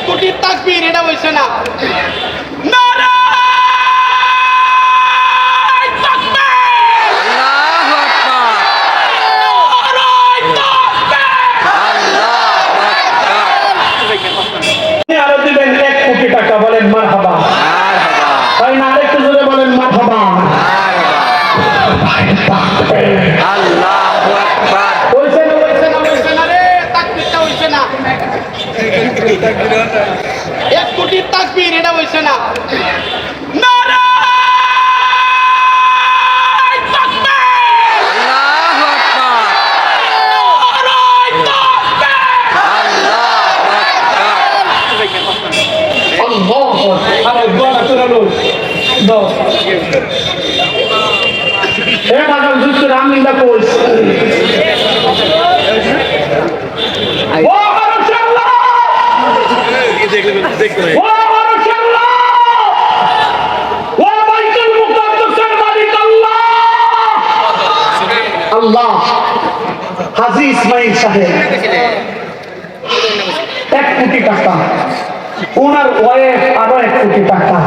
কোটি তাকবীর, এটা হইছে না। আরো দিবেন 1 কোটি টাকা, বলেন মারহাবা। তাই না, আরেকটু জোরে বলেন মারহাবা। আল্লাহু আকবার। হইছে না, হইছে না, হইছে না রে, তাকবীরটা হইছে না। 1 কোটি তাকবীর, এটা হইছে না। আরে দোয়া করে লো দাও। এ বাজার দুটো রামলিঙ্গা কইস। ও মাশাআল্লাহ, ও মাশাআল্লাহ, ও বাইতুল মুকাদ্দাসের মালিক আল্লাহ। আল্লাহ হাজী ইসমাইল সাহেব 1 কোটি টাকা, ওনার ওয়াইফ আরো 1 কোটি টাকা।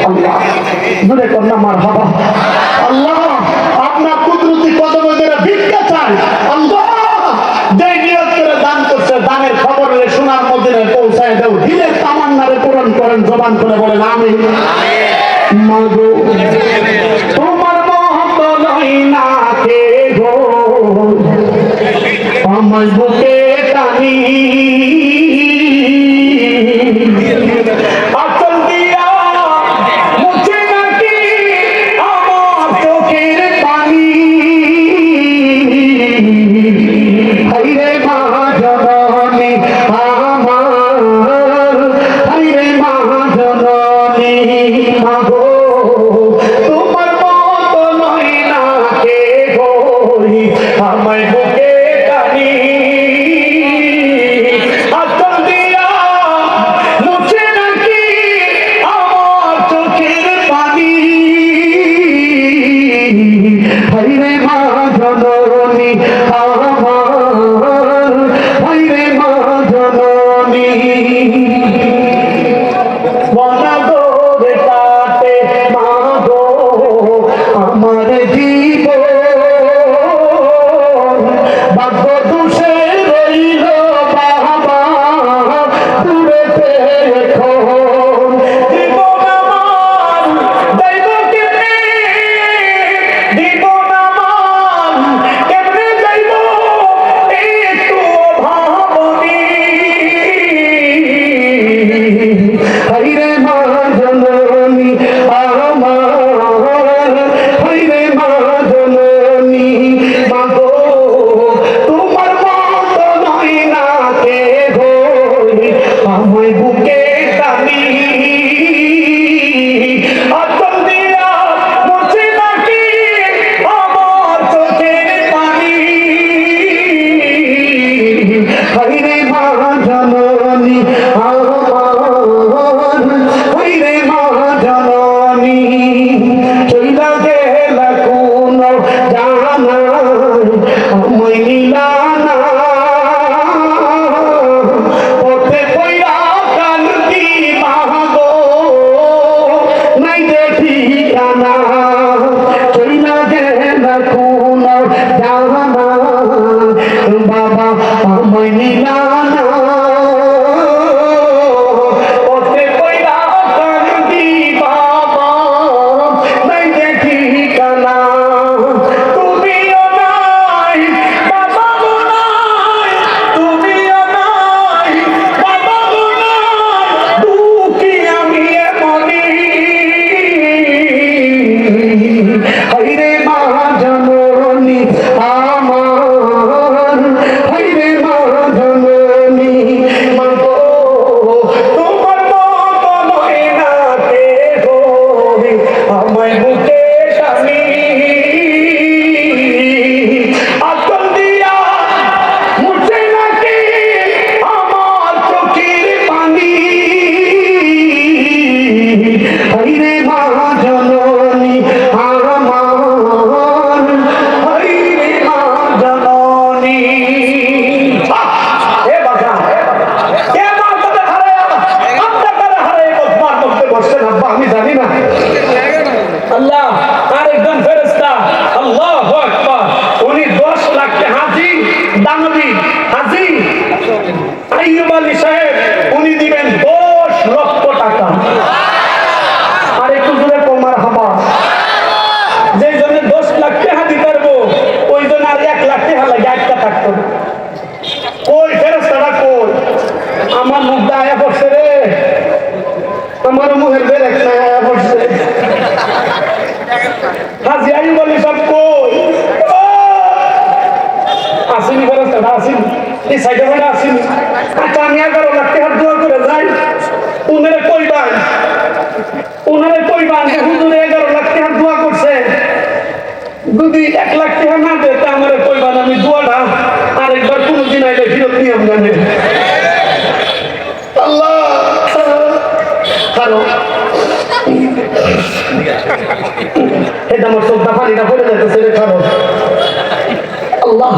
আল্লাহ জোরে করনা মারহাবা। আল্লাহ আপনার কুদরতি কদমে যারা ভিক্ষা চায়, আল্লাহ যে নিয়ত করে দান করছে, দানের খবর সোনার মদিনায় পৌঁছায় দাও, দিলের তামান্নারে পূরণ করেন, জবান করে বলেন আমিন। মাগো তোমার মহত নয় না কে গো, আমার বুকে টানি আচল দিয়া মুছে নাকি আমার চোখের পানি। হাইরে মা জননী আমার, হাইরে মা জননী আমার মুখটা আয়া পড়ছে রে, আমার মুখের বের এক নাই আয়া পড়ছে। হাজি আই বলি সব কই আসেনি ফেরত আসেনি, এই সাইডে ভাইরা আসেনি। আচ্ছা আমি 11 লাখ টাকার দোয়া করে যাই, উনারে কইবান যে হুজুরে 11 লাখ টাকার দোয়া করছে, যদি 1 লাখ টাকা না দেয় তা আমার কইবান আমি দোয়াটা আরেকবার কোনোদিন আইলে ফিরত নিয়ম জানে। আল্লাহ কারো এটা আমার চোখটা পানিটা পড়ে যাইতেছে রে, কারো আল্লাহ